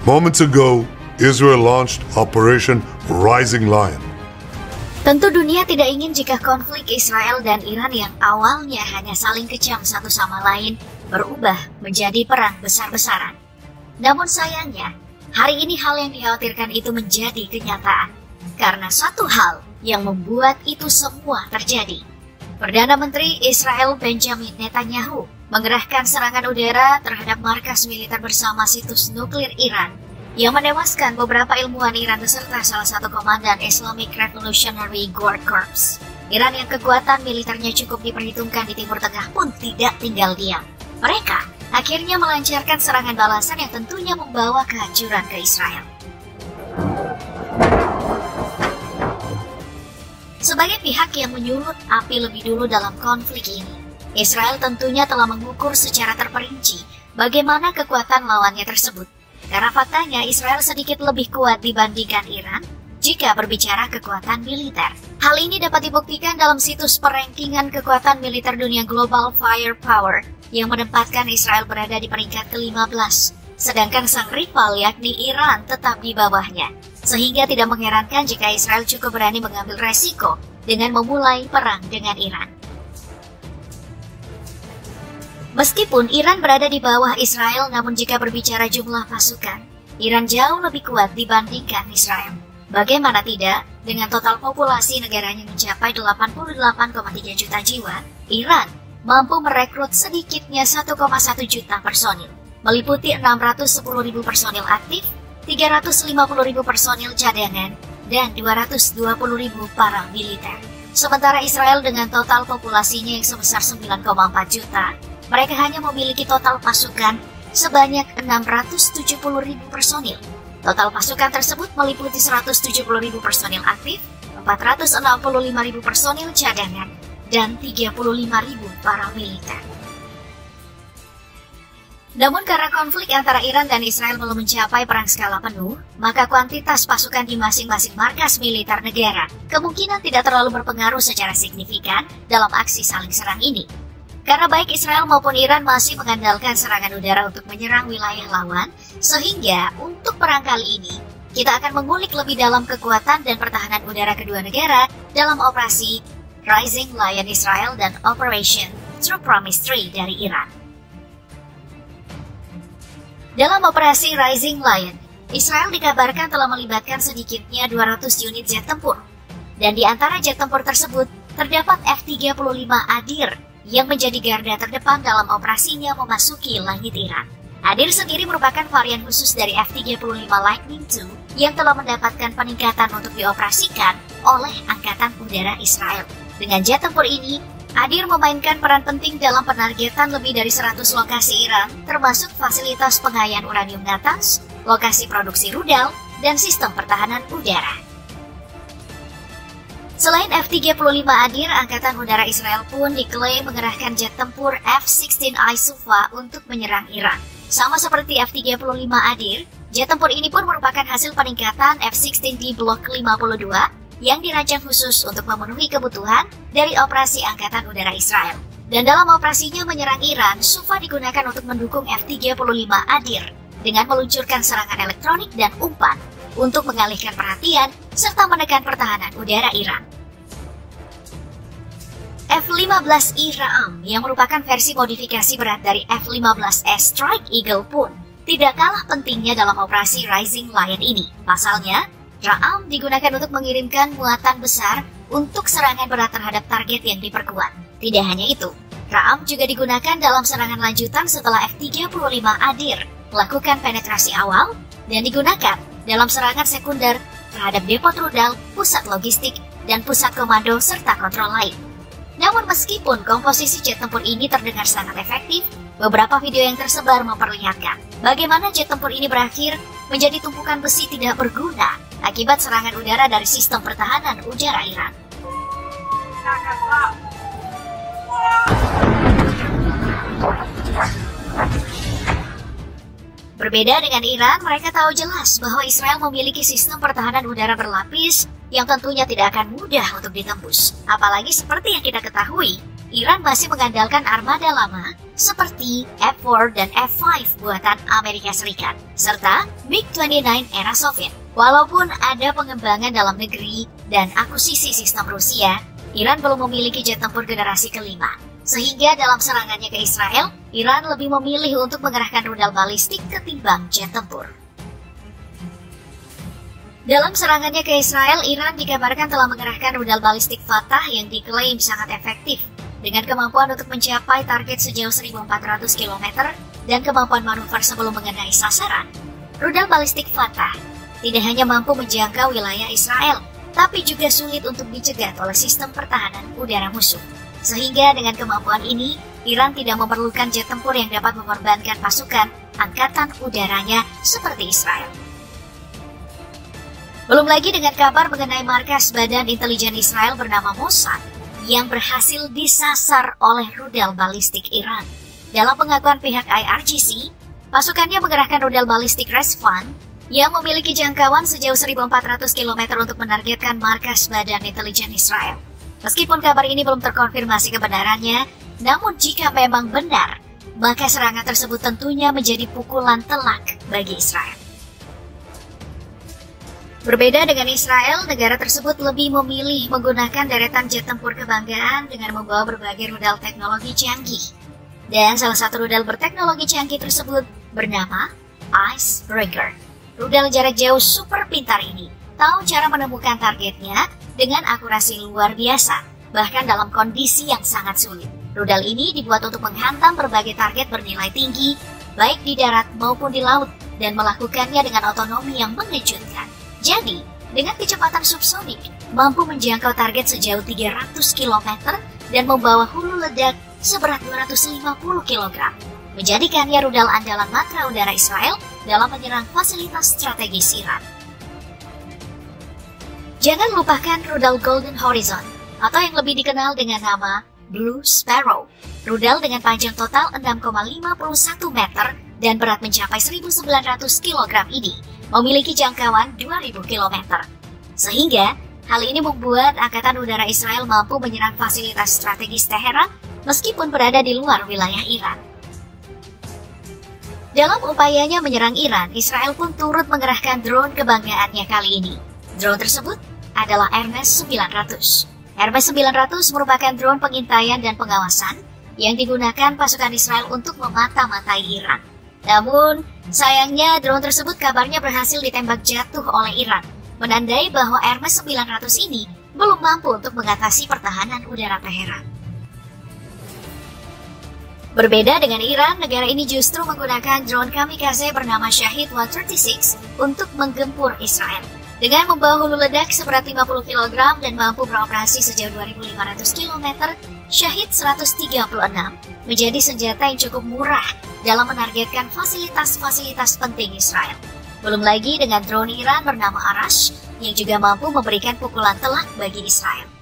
Moments ago, Israel launched Operation Rising Lion. Tentu dunia tidak ingin jika konflik Israel dan Iran yang awalnya hanya saling kejam satu sama lain berubah menjadi perang besar-besaran. Namun sayangnya, hari ini hal yang dikhawatirkan itu menjadi kenyataan. Karena satu hal yang membuat itu semua terjadi. Perdana Menteri Israel Benjamin Netanyahu mengerahkan serangan udara terhadap markas militer bersama situs nuklir Iran yang menewaskan beberapa ilmuwan Iran beserta salah satu komandan Islamic Revolutionary Guard Corps. Iran yang kekuatan militernya cukup diperhitungkan di Timur Tengah pun tidak tinggal diam. Mereka akhirnya melancarkan serangan balasan yang tentunya membawa kehancuran ke Israel. Sebagai pihak yang menyulut api lebih dulu dalam konflik ini, Israel tentunya telah mengukur secara terperinci bagaimana kekuatan lawannya tersebut. Karena faktanya Israel sedikit lebih kuat dibandingkan Iran jika berbicara kekuatan militer. Hal ini dapat dibuktikan dalam situs perankingan kekuatan militer dunia Global Firepower yang menempatkan Israel berada di peringkat ke-15, sedangkan sang rival yakni Iran tetap di bawahnya. Sehingga tidak mengherankan jika Israel cukup berani mengambil resiko dengan memulai perang dengan Iran. Meskipun Iran berada di bawah Israel, namun jika berbicara jumlah pasukan, Iran jauh lebih kuat dibandingkan Israel. Bagaimana tidak, dengan total populasi negaranya mencapai 88,3 juta jiwa, Iran mampu merekrut sedikitnya 1,1 juta personil, meliputi 610.000 personil aktif, 350.000 personil cadangan, dan 220.000 para militer. Sementara Israel dengan total populasinya yang sebesar 9,4 juta, mereka hanya memiliki total pasukan sebanyak 670.000 personil. Total pasukan tersebut meliputi 170.000 personil aktif, 465.000 personil cadangan, dan 35.000 para militer. Namun karena konflik antara Iran dan Israel belum mencapai perang skala penuh, maka kuantitas pasukan di masing-masing markas militer negara kemungkinan tidak terlalu berpengaruh secara signifikan dalam aksi saling serang ini. Karena baik Israel maupun Iran masih mengandalkan serangan udara untuk menyerang wilayah lawan, sehingga untuk perang kali ini, kita akan mengulik lebih dalam kekuatan dan pertahanan udara kedua negara dalam operasi Rising Lion Israel dan Operation True Promise 3 dari Iran. Dalam operasi Rising Lion, Israel dikabarkan telah melibatkan sedikitnya 200 unit jet tempur. Dan di antara jet tempur tersebut, terdapat F-35 Adir yang menjadi garda terdepan dalam operasinya memasuki langit Iran. Adir sendiri merupakan varian khusus dari F-35 Lightning II yang telah mendapatkan peningkatan untuk dioperasikan oleh Angkatan Udara Israel. Dengan jet tempur ini, Adir memainkan peran penting dalam penargetan lebih dari 100 lokasi Iran, termasuk fasilitas pengayaan uranium Natanz, lokasi produksi rudal, dan sistem pertahanan udara. Selain F-35 Adir, Angkatan Udara Israel pun diklaim mengerahkan jet tempur F-16I Sufa untuk menyerang Iran. Sama seperti F-35 Adir, jet tempur ini pun merupakan hasil peningkatan F-16D Block 52 yang dirancang khusus untuk memenuhi kebutuhan dari operasi Angkatan Udara Israel. Dan dalam operasinya menyerang Iran, Sufa digunakan untuk mendukung F-35 Adir dengan meluncurkan serangan elektronik dan umpan untuk mengalihkan perhatian serta menekan pertahanan udara Iran. F-15I Ra'am yang merupakan versi modifikasi berat dari F-15S Strike Eagle pun tidak kalah pentingnya dalam operasi Rising Lion ini. Pasalnya, Ra'am digunakan untuk mengirimkan muatan besar untuk serangan berat terhadap target yang diperkuat. Tidak hanya itu, Ra'am juga digunakan dalam serangan lanjutan setelah F-35 Adir melakukan penetrasi awal dan digunakan dalam serangan sekunder terhadap depot rudal, pusat logistik, dan pusat komando serta kontrol lain. Namun meskipun komposisi jet tempur ini terdengar sangat efektif, beberapa video yang tersebar memperlihatkan bagaimana jet tempur ini berakhir menjadi tumpukan besi tidak berguna akibat serangan udara dari sistem pertahanan udara Iran. Berbeda dengan Iran, mereka tahu jelas bahwa Israel memiliki sistem pertahanan udara berlapis yang tentunya tidak akan mudah untuk ditembus. Apalagi seperti yang kita ketahui, Iran masih mengandalkan armada lama seperti F-4 dan F-5 buatan Amerika Serikat, serta MiG-29 era Soviet. Walaupun ada pengembangan dalam negeri dan akuisisi sistem Rusia, Iran belum memiliki jet tempur generasi kelima. Sehingga dalam serangannya ke Israel, Iran lebih memilih untuk mengerahkan rudal balistik ketimbang jet tempur. Dalam serangannya ke Israel, Iran dikabarkan telah mengerahkan rudal balistik Fatah yang diklaim sangat efektif, dengan kemampuan untuk mencapai target sejauh 1.400 km dan kemampuan manuver sebelum mengenai sasaran. Rudal balistik Fatah tidak hanya mampu menjangkau wilayah Israel, tapi juga sulit untuk dicegat oleh sistem pertahanan udara musuh. Sehingga dengan kemampuan ini, Iran tidak memerlukan jet tempur yang dapat mengorbankan pasukan angkatan udaranya seperti Israel. Belum lagi dengan kabar mengenai markas Badan Intelijen Israel bernama Mossad yang berhasil disasar oleh rudal balistik Iran. Dalam pengakuan pihak IRGC, pasukannya mengerahkan rudal balistik Resvan yang memiliki jangkauan sejauh 1.400 km untuk menargetkan markas Badan Intelijen Israel. Meskipun kabar ini belum terkonfirmasi kebenarannya, namun jika memang benar, maka serangan tersebut tentunya menjadi pukulan telak bagi Israel. Berbeda dengan Israel, negara tersebut lebih memilih menggunakan deretan jet tempur kebanggaan dengan membawa berbagai rudal teknologi canggih. Dan salah satu rudal berteknologi canggih tersebut bernama Icebreaker. Rudal jarak jauh super pintar ini tahu cara menemukan targetnya dengan akurasi luar biasa, bahkan dalam kondisi yang sangat sulit. Rudal ini dibuat untuk menghantam berbagai target bernilai tinggi, baik di darat maupun di laut, dan melakukannya dengan otonomi yang mengejutkan. Jadi, dengan kecepatan subsonik, mampu menjangkau target sejauh 300 km dan membawa hulu ledak seberat 250 kg, menjadikannya rudal andalan matra udara Israel dalam menyerang fasilitas strategis Iran. Jangan lupakan rudal Golden Horizon, atau yang lebih dikenal dengan nama Blue Sparrow. Rudal dengan panjang total 6,51 meter dan berat mencapai 1.900 kg ini memiliki jangkauan 2.000 km. Sehingga, hal ini membuat Angkatan Udara Israel mampu menyerang fasilitas strategis Teheran meskipun berada di luar wilayah Iran. Dalam upayanya menyerang Iran, Israel pun turut mengerahkan drone kebanggaannya kali ini. Drone tersebut adalah Hermes 900. Hermes 900 merupakan drone pengintaian dan pengawasan yang digunakan pasukan Israel untuk memata-matai Iran. Namun, sayangnya drone tersebut kabarnya berhasil ditembak jatuh oleh Iran, menandai bahwa Hermes 900 ini belum mampu untuk mengatasi pertahanan udara Teheran. Berbeda dengan Iran, negara ini justru menggunakan drone kamikaze bernama Shahid 136 untuk menggempur Israel. Dengan membawa hulu ledak seberat 50 kg dan mampu beroperasi sejauh 2.500 km, Shahid 136 menjadi senjata yang cukup murah dalam menargetkan fasilitas-fasilitas penting Israel. Belum lagi dengan drone Iran bernama Arash yang juga mampu memberikan pukulan telak bagi Israel.